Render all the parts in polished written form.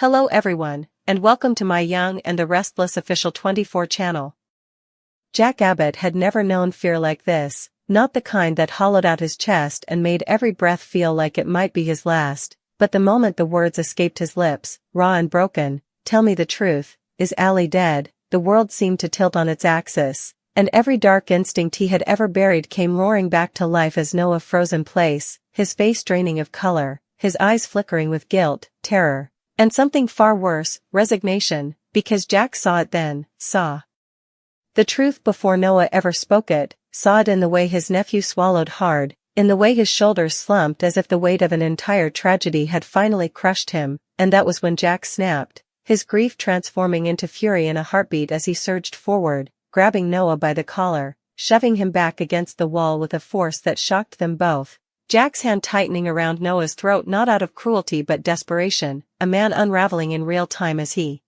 Hello everyone, and welcome to my Young and the Restless official 24 channel. Jack Abbott had never known fear like this, not the kind that hollowed out his chest and made every breath feel like it might be his last, but the moment the words escaped his lips, raw and broken, "Tell me the truth, is Allie dead?" the world seemed to tilt on its axis, and every dark instinct he had ever buried came roaring back to life as Noah froze in place, his face draining of color, his eyes flickering with guilt, terror, and something far worse, resignation, because Jack saw it then, saw the truth before Noah ever spoke it, saw it in the way his nephew swallowed hard, in the way his shoulders slumped as if the weight of an entire tragedy had finally crushed him, and that was when Jack snapped, his grief transforming into fury in a heartbeat as he surged forward, grabbing Noah by the collar, shoving him back against the wall with a force that shocked them both. Jack's hand tightening around Noah's throat not out of cruelty but desperation, a man unraveling in real time as he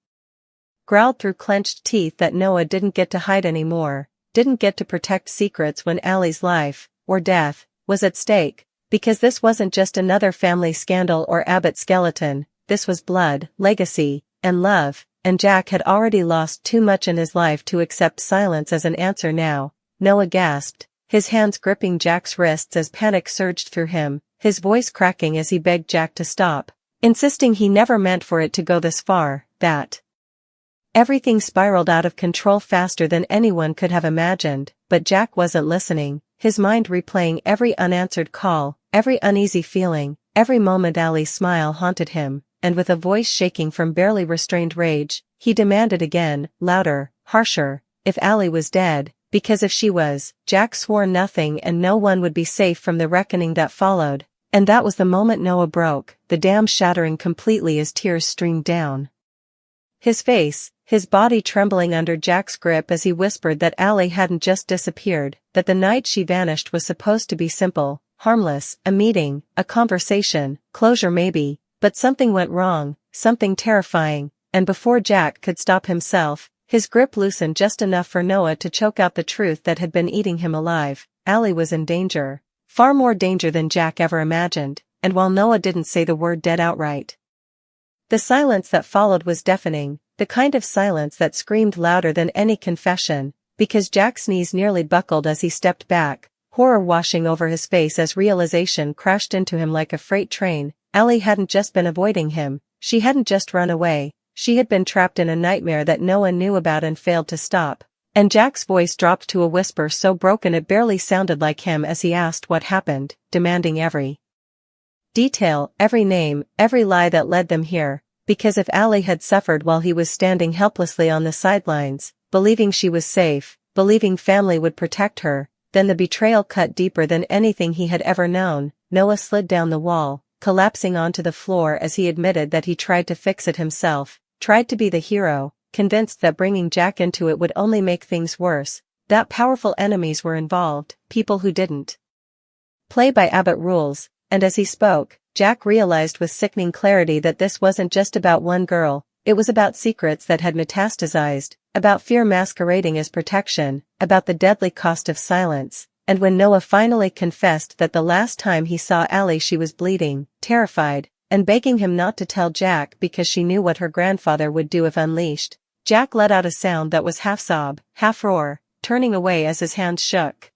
growled through clenched teeth that Noah didn't get to hide anymore, didn't get to protect secrets when Allie's life, or death, was at stake, because this wasn't just another family scandal or Abbott skeleton, this was blood, legacy, and love, and Jack had already lost too much in his life to accept silence as an answer now. Noah gasped, his hands gripping Jack's wrists as panic surged through him, his voice cracking as he begged Jack to stop, insisting he never meant for it to go this far, that everything spiraled out of control faster than anyone could have imagined, but Jack wasn't listening, his mind replaying every unanswered call, every uneasy feeling, every moment Allie's smile haunted him, and with a voice shaking from barely restrained rage, he demanded again, louder, harsher, if Allie was dead. Because if she was, Jack swore nothing and no one would be safe from the reckoning that followed, and that was the moment Noah broke, the dam shattering completely as tears streamed down his face, his body trembling under Jack's grip as he whispered that Allie hadn't just disappeared, that the night she vanished was supposed to be simple, harmless, a meeting, a conversation, closure maybe, but something went wrong, something terrifying, and before Jack could stop himself, his grip loosened just enough for Noah to choke out the truth that had been eating him alive. Allie was in danger. Far more danger than Jack ever imagined, and while Noah didn't say the word dead outright, the silence that followed was deafening, the kind of silence that screamed louder than any confession, because Jack's knees nearly buckled as he stepped back, horror washing over his face as realization crashed into him like a freight train. Allie hadn't just been avoiding him, she hadn't just run away. She had been trapped in a nightmare that no one knew about and failed to stop, and Jack's voice dropped to a whisper so broken it barely sounded like him as he asked what happened, demanding every detail, every name, every lie that led them here, because if Allie had suffered while he was standing helplessly on the sidelines, believing she was safe, believing family would protect her, then the betrayal cut deeper than anything he had ever known. Noah slid down the wall, collapsing onto the floor as he admitted that he tried to fix it himself. Tried to be the hero, convinced that bringing Jack into it would only make things worse, that powerful enemies were involved, people who didn't play by Abbott rules, and as he spoke, Jack realized with sickening clarity that this wasn't just about one girl, it was about secrets that had metastasized, about fear masquerading as protection, about the deadly cost of silence, and when Noah finally confessed that the last time he saw Allie she was bleeding, terrified, and begging him not to tell Jack because she knew what her grandfather would do if unleashed, Jack let out a sound that was half sob, half roar, turning away as his hands shook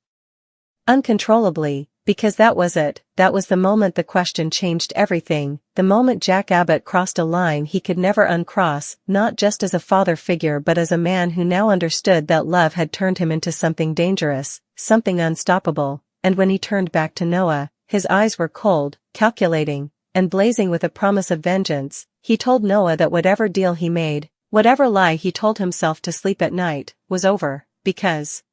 uncontrollably, because that was it, that was the moment the question changed everything, the moment Jack Abbott crossed a line he could never uncross, not just as a father figure but as a man who now understood that love had turned him into something dangerous, something unstoppable, and when he turned back to Noah, his eyes were cold, calculating, and blazing with a promise of vengeance. He told Noah that whatever deal he made, whatever lie he told himself to sleep at night, was over, because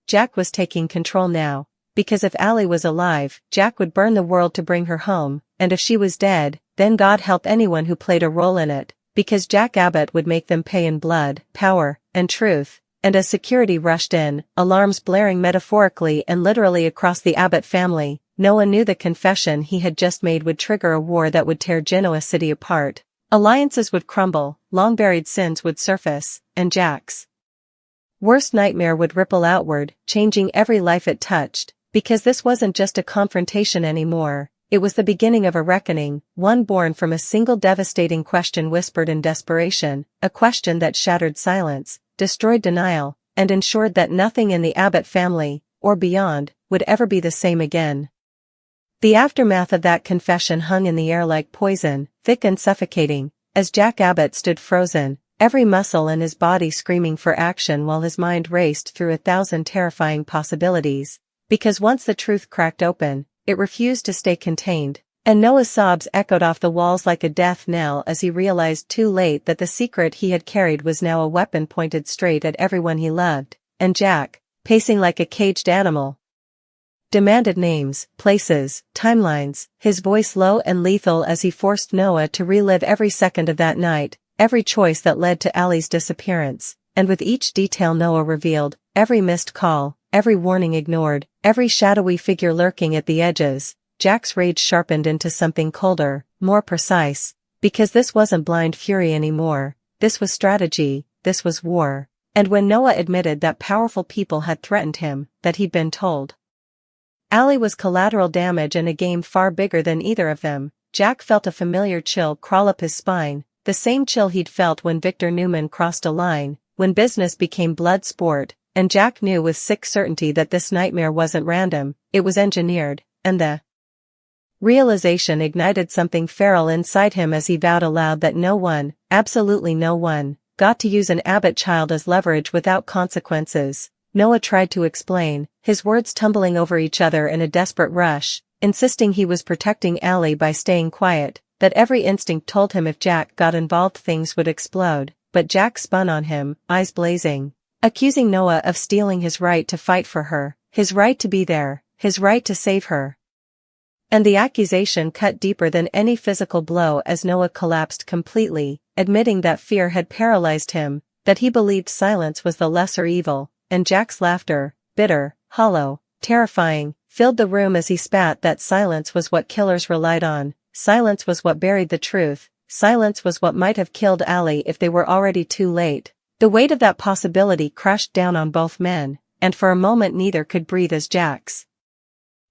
Jack was taking control now, because if Allie was alive, Jack would burn the world to bring her home, and if she was dead, then God help anyone who played a role in it, because Jack Abbott would make them pay in blood, power, and truth. And as security rushed in, alarms blaring metaphorically and literally across the Abbott family, Noah knew the confession he had just made would trigger a war that would tear Genoa City apart. Alliances would crumble, long-buried sins would surface, and Jack's worst nightmare would ripple outward, changing every life it touched, because this wasn't just a confrontation anymore, It was the beginning of a reckoning, one born from a single devastating question whispered in desperation, a question that shattered silence, destroyed denial, and ensured that nothing in the Abbott family, or beyond, would ever be the same again. The aftermath of that confession hung in the air like poison, thick and suffocating, as Jack Abbott stood frozen, every muscle in his body screaming for action while his mind raced through 1,000 terrifying possibilities. Because once the truth cracked open, it refused to stay contained, and Noah's sobs echoed off the walls like a death knell as he realized too late that the secret he had carried was now a weapon pointed straight at everyone he loved, and Jack, pacing like a caged animal, demanded names, places, timelines, his voice low and lethal as he forced Noah to relive every second of that night, every choice that led to Allie's disappearance, and with each detail Noah revealed, every missed call, every warning ignored, every shadowy figure lurking at the edges, Jack's rage sharpened into something colder, more precise, because this wasn't blind fury anymore, this was strategy, this was war. And when Noah admitted that powerful people had threatened him, that he'd been told Allie was collateral damage in a game far bigger than either of them, Jack felt a familiar chill crawl up his spine, the same chill he'd felt when Victor Newman crossed a line, when business became blood sport, and Jack knew with sick certainty that this nightmare wasn't random, it was engineered, and the realization ignited something feral inside him as he vowed aloud that no one, absolutely no one, got to use an Abbott child as leverage without consequences. Noah tried to explain, his words tumbling over each other in a desperate rush, insisting he was protecting Allie by staying quiet, that every instinct told him if Jack got involved things would explode, but Jack spun on him, eyes blazing, accusing Noah of stealing his right to fight for her, his right to be there, his right to save her. And the accusation cut deeper than any physical blow as Noah collapsed completely, admitting that fear had paralyzed him, that he believed silence was the lesser evil, and Jack's laughter, bitter, hollow, terrifying, filled the room as he spat that silence was what killers relied on, silence was what buried the truth, silence was what might have killed Allie if they were already too late. The weight of that possibility crashed down on both men, and for a moment neither could breathe as Jack's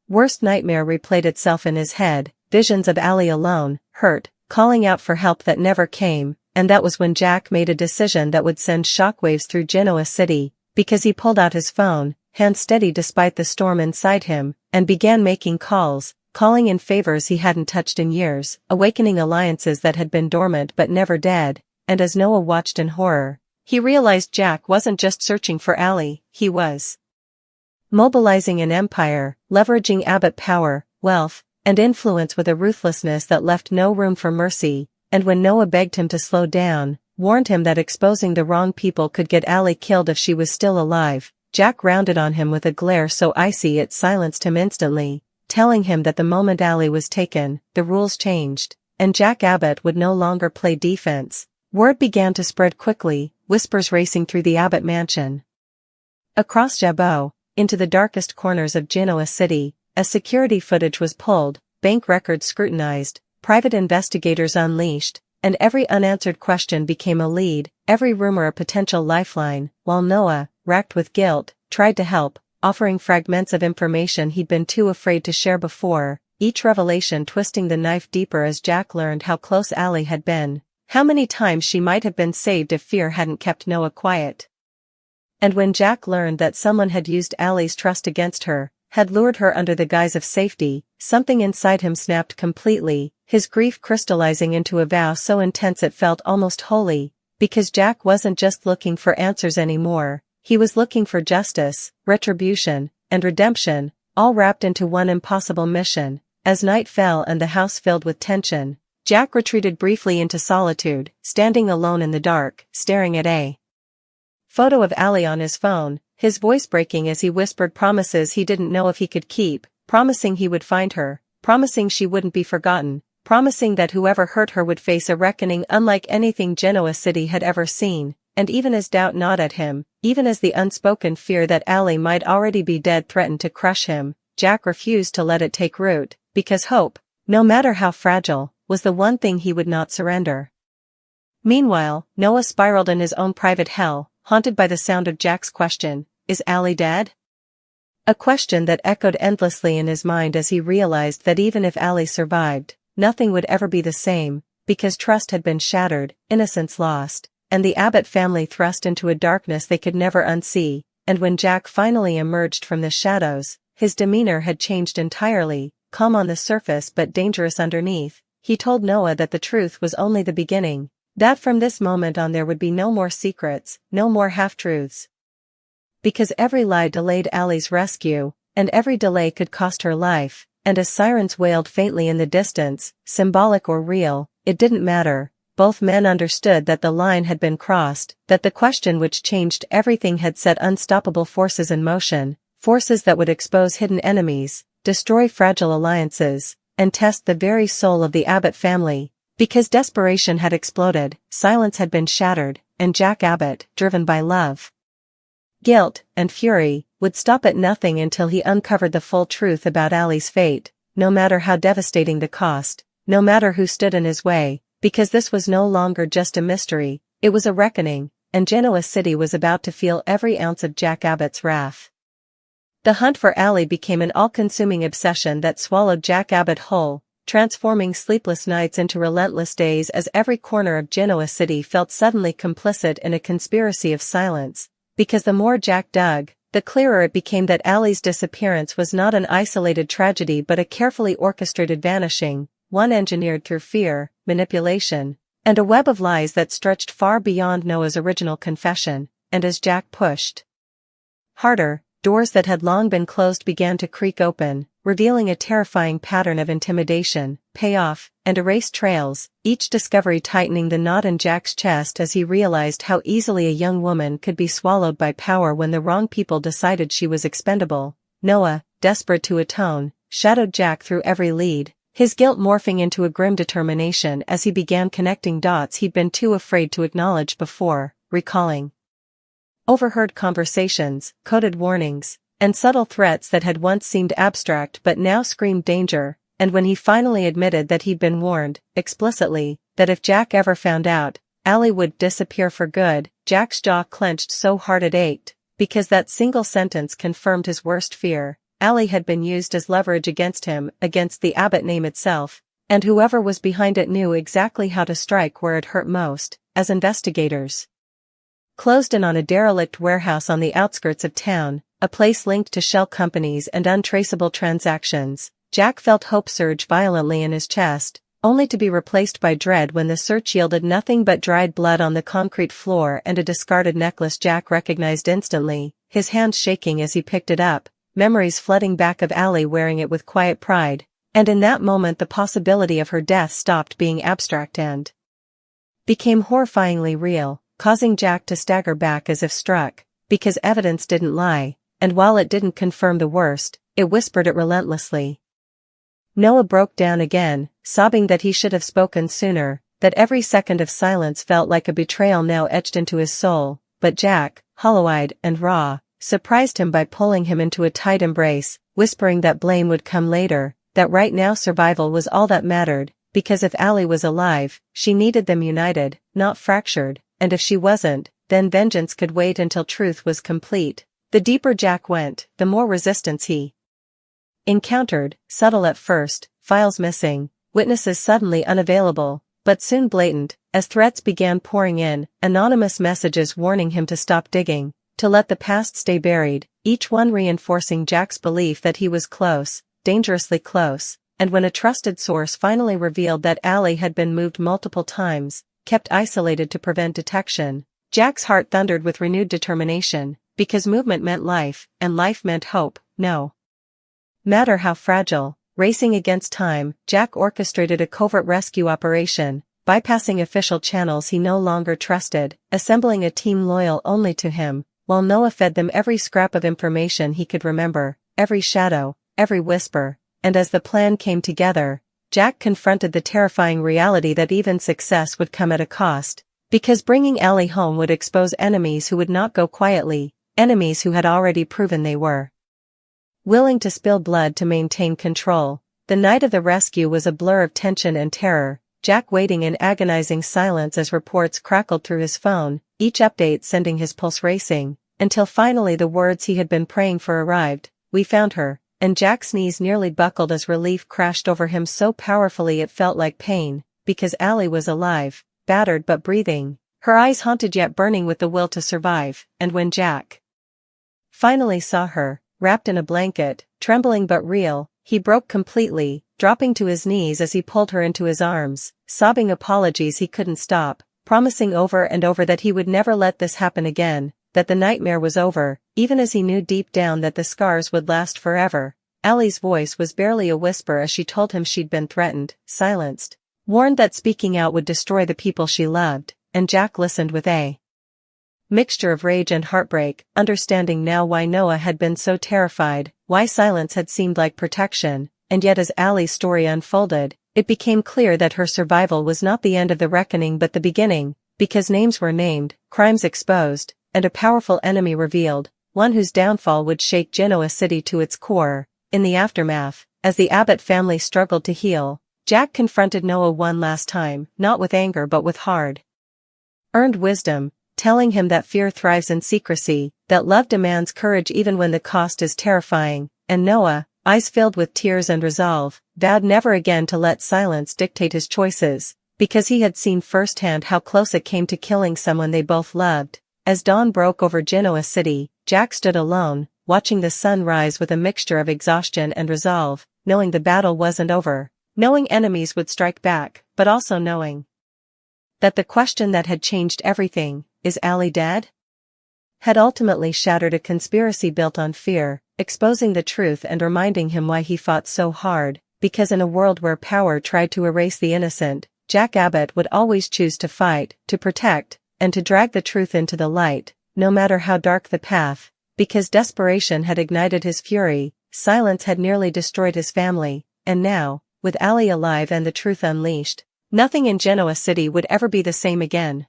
worst nightmare replayed itself in his head, visions of Allie alone, hurt, calling out for help that never came, and that was when Jack made a decision that would send shockwaves through Genoa City, because he pulled out his phone, hand steady despite the storm inside him, and began making calls, calling in favors he hadn't touched in years, awakening alliances that had been dormant but never dead, and as Noah watched in horror, he realized Jack wasn't just searching for Allie, he was mobilizing an empire, leveraging Abbott power, wealth, and influence with a ruthlessness that left no room for mercy, and when Noah begged him to slow down, warned him that exposing the wrong people could get Allie killed if she was still alive, Jack rounded on him with a glare so icy it silenced him instantly, telling him that the moment Allie was taken, the rules changed, and Jack Abbott would no longer play defense. Word began to spread quickly, whispers racing through the Abbott mansion. Across Jabot, into the darkest corners of Genoa City, as security footage was pulled, bank records scrutinized, private investigators unleashed, and every unanswered question became a lead, every rumor a potential lifeline, while Noah, racked with guilt, tried to help, offering fragments of information he'd been too afraid to share before, each revelation twisting the knife deeper as Jack learned how close Allie had been, how many times she might have been saved if fear hadn't kept Noah quiet. And when Jack learned that someone had used Allie's trust against her, had lured her under the guise of safety, something inside him snapped completely, his grief crystallizing into a vow so intense it felt almost holy, because Jack wasn't just looking for answers anymore, he was looking for justice, retribution, and redemption, all wrapped into one impossible mission. As night fell and the house filled with tension, Jack retreated briefly into solitude, standing alone in the dark, staring at a photo of Allie on his phone, his voice breaking as he whispered promises he didn't know if he could keep, promising he would find her, promising she wouldn't be forgotten, promising that whoever hurt her would face a reckoning unlike anything Genoa City had ever seen, and even as doubt gnawed at him, even as the unspoken fear that Allie might already be dead threatened to crush him, Jack refused to let it take root, because hope, no matter how fragile, was the one thing he would not surrender. Meanwhile, Noah spiraled in his own private hell, haunted by the sound of Jack's question, "Is Allie dead?" A question that echoed endlessly in his mind as he realized that even if Allie survived, nothing would ever be the same, because trust had been shattered, innocence lost, and the Abbott family thrust into a darkness they could never unsee. And when Jack finally emerged from the shadows, his demeanor had changed entirely, calm on the surface but dangerous underneath. He told Noah that the truth was only the beginning, that from this moment on there would be no more secrets, no more half-truths. Because every lie delayed Allie's rescue, and every delay could cost her life, and as sirens wailed faintly in the distance, symbolic or real, it didn't matter. Both men understood that the line had been crossed, that the question which changed everything had set unstoppable forces in motion, forces that would expose hidden enemies, destroy fragile alliances, and test the very soul of the Abbott family. Because desperation had exploded, silence had been shattered, and Jack Abbott, driven by love, guilt, and fury, would stop at nothing until he uncovered the full truth about Allie's fate, no matter how devastating the cost, no matter who stood in his way, because this was no longer just a mystery, it was a reckoning, and Genoa City was about to feel every ounce of Jack Abbott's wrath. The hunt for Allie became an all-consuming obsession that swallowed Jack Abbott whole, transforming sleepless nights into relentless days as every corner of Genoa City felt suddenly complicit in a conspiracy of silence, because the more Jack dug, the clearer it became that Allie's disappearance was not an isolated tragedy but a carefully orchestrated vanishing, one engineered through fear, manipulation, and a web of lies that stretched far beyond Noah's original confession. And as Jack pushed harder, doors that had long been closed began to creak open, revealing a terrifying pattern of intimidation, payoff, and erased trails, each discovery tightening the knot in Jack's chest as he realized how easily a young woman could be swallowed by power when the wrong people decided she was expendable. Noah, desperate to atone, shadowed Jack through every lead, his guilt morphing into a grim determination as he began connecting dots he'd been too afraid to acknowledge before, recalling overheard conversations, coded warnings, and subtle threats that had once seemed abstract but now screamed danger. And when he finally admitted that he'd been warned, explicitly, that if Jack ever found out, Allie would disappear for good, Jack's jaw clenched so hard it ached, because that single sentence confirmed his worst fear. Allie had been used as leverage against him, against the Abbott name itself, and whoever was behind it knew exactly how to strike where it hurt most. As investigators closed in on a derelict warehouse on the outskirts of town, a place linked to shell companies and untraceable transactions, Jack felt hope surge violently in his chest, only to be replaced by dread when the search yielded nothing but dried blood on the concrete floor and a discarded necklace Jack recognized instantly, his hands shaking as he picked it up, memories flooding back of Allie wearing it with quiet pride, and in that moment the possibility of her death stopped being abstract and became horrifyingly real, causing Jack to stagger back as if struck, because evidence didn't lie, and while it didn't confirm the worst, it whispered it relentlessly. Noah broke down again, sobbing that he should have spoken sooner, that every second of silence felt like a betrayal now etched into his soul, but Jack, hollow-eyed and raw, surprised him by pulling him into a tight embrace, whispering that blame would come later, that right now survival was all that mattered, because if Allie was alive, she needed them united, not fractured, and if she wasn't, then vengeance could wait until truth was complete. The deeper Jack went, the more resistance he encountered, subtle at first, files missing, witnesses suddenly unavailable, but soon blatant, as threats began pouring in, anonymous messages warning him to stop digging, to let the past stay buried, each one reinforcing Jack's belief that he was close, dangerously close, and when a trusted source finally revealed that Allie had been moved multiple times, kept isolated to prevent detection, Jack's heart thundered with renewed determination, because movement meant life, and life meant hope. No matter how fragile, racing against time, Jack orchestrated a covert rescue operation, bypassing official channels he no longer trusted, assembling a team loyal only to him, while Noah fed them every scrap of information he could remember, every shadow, every whisper, and as the plan came together, Jack confronted the terrifying reality that even success would come at a cost, because bringing Allie home would expose enemies who would not go quietly, enemies who had already proven they were willing to spill blood to maintain control. The night of the rescue was a blur of tension and terror, Jack waiting in agonizing silence as reports crackled through his phone, each update sending his pulse racing, until finally the words he had been praying for arrived. we found her, and Jack's knees nearly buckled as relief crashed over him so powerfully it felt like pain, because Allie was alive, battered but breathing, her eyes haunted yet burning with the will to survive, and when Jack finally saw her, wrapped in a blanket, trembling but real, he broke completely, dropping to his knees as he pulled her into his arms, sobbing apologies he couldn't stop, promising over and over that he would never let this happen again, that the nightmare was over, even as he knew deep down that the scars would last forever. Allie's voice was barely a whisper as she told him she'd been threatened, silenced, warned that speaking out would destroy the people she loved, and Jack listened with a mixture of rage and heartbreak, understanding now why Noah had been so terrified, why silence had seemed like protection, and yet as Allie's story unfolded, it became clear that her survival was not the end of the reckoning but the beginning, because names were named, crimes exposed, and a powerful enemy revealed, one whose downfall would shake Genoa City to its core. In the aftermath, as the Abbott family struggled to heal, Jack confronted Noah one last time, not with anger but with hard-earned wisdom, telling him that fear thrives in secrecy, that love demands courage even when the cost is terrifying, and Noah, eyes filled with tears and resolve, vowed never again to let silence dictate his choices, because he had seen firsthand how close it came to killing someone they both loved. As dawn broke over Genoa City, Jack stood alone, watching the sun rise with a mixture of exhaustion and resolve, knowing the battle wasn't over, knowing enemies would strike back, but also knowing that the question that had changed everything, is Allie dead? Had ultimately shattered a conspiracy built on fear, exposing the truth and reminding him why he fought so hard, because in a world where power tried to erase the innocent, Jack Abbott would always choose to fight, to protect, and to drag the truth into the light, no matter how dark the path, because desperation had ignited his fury, silence had nearly destroyed his family, and now, with Allie alive and the truth unleashed, nothing in Genoa City would ever be the same again.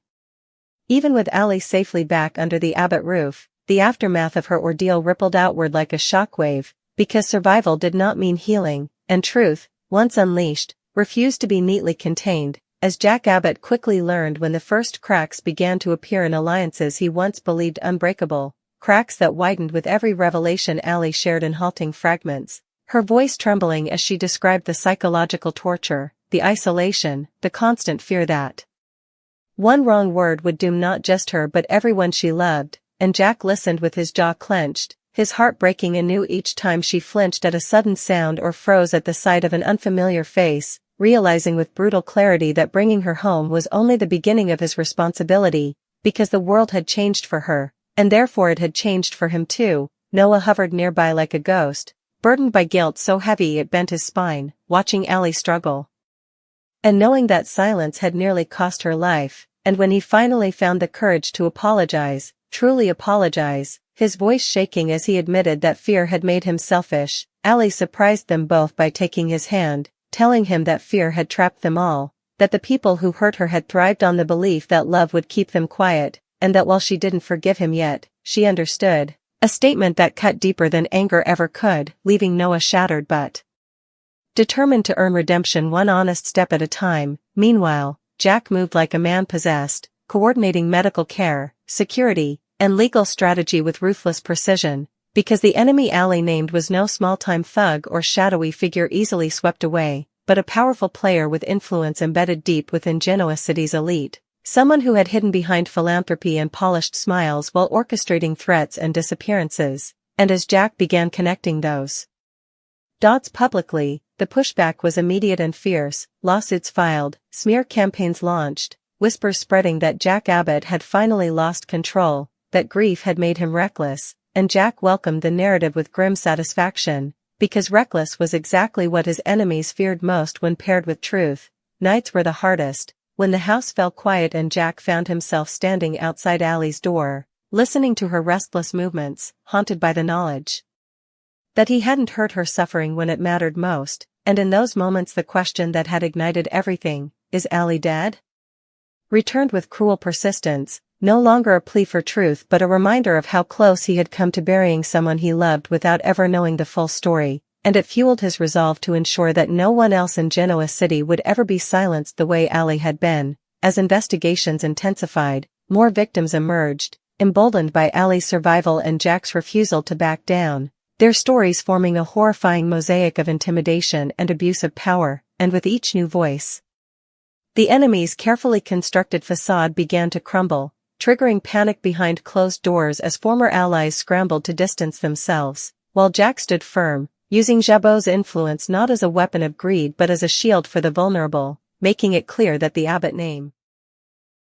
Even with Allie safely back under the Abbott roof, the aftermath of her ordeal rippled outward like a shockwave, because survival did not mean healing, and truth, once unleashed, refused to be neatly contained, as Jack Abbott quickly learned when the first cracks began to appear in alliances he once believed unbreakable, cracks that widened with every revelation Allie shared in halting fragments, her voice trembling as she described the psychological torture, the isolation, the constant fear that one wrong word would doom not just her but everyone she loved, and Jack listened with his jaw clenched, his heart breaking anew each time she flinched at a sudden sound or froze at the sight of an unfamiliar face, realizing with brutal clarity that bringing her home was only the beginning of his responsibility, because the world had changed for her, and therefore it had changed for him too. Noah hovered nearby like a ghost, burdened by guilt so heavy it bent his spine, watching Allie struggle, and knowing that silence had nearly cost her life. And when he finally found the courage to apologize, truly apologize, his voice shaking as he admitted that fear had made him selfish, Allie surprised them both by taking his hand, telling him that fear had trapped them all, that the people who hurt her had thrived on the belief that love would keep them quiet, and that while she didn't forgive him yet, she understood. A statement that cut deeper than anger ever could, leaving Noah shattered but determined to earn redemption one honest step at a time. Meanwhile, Jack moved like a man possessed, coordinating medical care, security, and legal strategy with ruthless precision, because the enemy Allie named was no small-time thug or shadowy figure easily swept away, but a powerful player with influence embedded deep within Genoa City's elite, someone who had hidden behind philanthropy and polished smiles while orchestrating threats and disappearances, and as Jack began connecting those dots publicly, the pushback was immediate and fierce, lawsuits filed, smear campaigns launched, whispers spreading that Jack Abbott had finally lost control, that grief had made him reckless, and Jack welcomed the narrative with grim satisfaction, because reckless was exactly what his enemies feared most when paired with truth. Nights were the hardest, when the house fell quiet and Jack found himself standing outside Allie's door, listening to her restless movements, haunted by the knowledge that he hadn't hurt her suffering when it mattered most, and in those moments the question that had ignited everything, is Allie dead? Returned with cruel persistence, no longer a plea for truth but a reminder of how close he had come to burying someone he loved without ever knowing the full story, and it fueled his resolve to ensure that no one else in Genoa City would ever be silenced the way Allie had been. As investigations intensified, more victims emerged, emboldened by Allie's survival and Jack's refusal to back down. their stories forming a horrifying mosaic of intimidation and abuse of power, and with each new voice, the enemy's carefully constructed facade began to crumble, triggering panic behind closed doors as former allies scrambled to distance themselves, while Jack stood firm, using Jabot's influence not as a weapon of greed but as a shield for the vulnerable, making it clear that the Abbott name